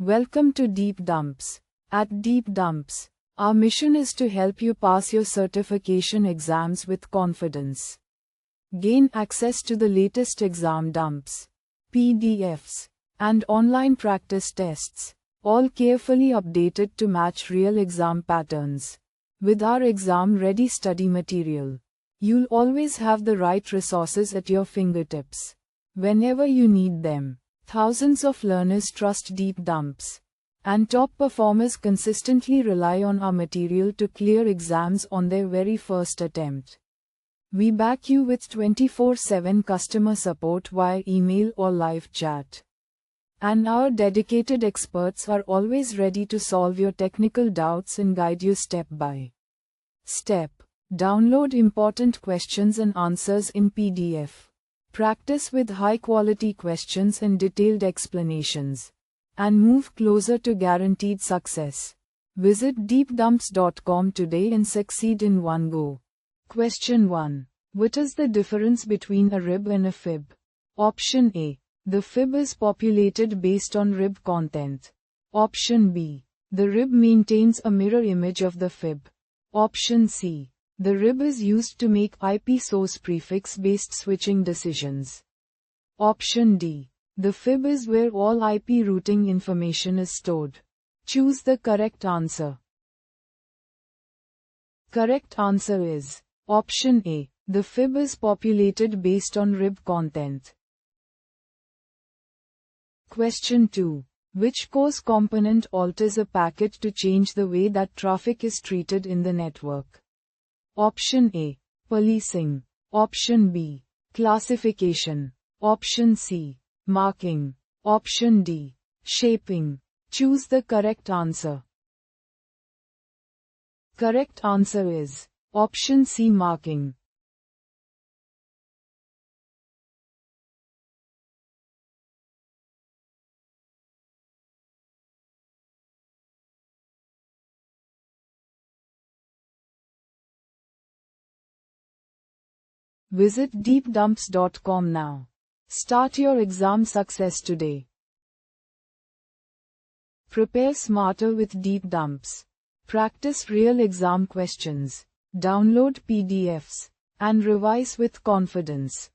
Welcome to Deep Dumps. At Deep Dumps, our mission is to help you pass your certification exams with confidence. Gain access to the latest exam dumps, PDFs, and online practice tests, all carefully updated to match real exam patterns. With our exam-ready study material, you'll always have the right resources at your fingertips whenever you need them. Thousands of learners trust Deep Dumps, and top performers consistently rely on our material to clear exams on their very first attempt. We back you with 24/7 customer support via email or live chat. And our dedicated experts are always ready to solve your technical doubts and guide you step by step. Download important questions and answers in PDF. Practice with high-quality questions and detailed explanations, and move closer to guaranteed success. Visit deepdumps.com today and succeed in one go. Question 1. What is the difference between a rib and a fib? Option A. The fib is populated based on rib content. Option B. The rib maintains a mirror image of the fib. Option C. The rib is used to make IP source prefix-based switching decisions. Option D. The fib is where all IP routing information is stored. Choose the correct answer. Correct answer is Option A. The fib is populated based on rib content. Question 2. Which course component alters a packet to change the way that traffic is treated in the network? Option A. Policing. Option B. Classification. Option C. Marking. Option D. Shaping. Choose the correct answer. Correct answer is Option C. Marking. Visit deepdumps.com now. Start your exam success today. Prepare smarter with Deep Dumps. Practice real exam questions. Download PDFs and revise with confidence.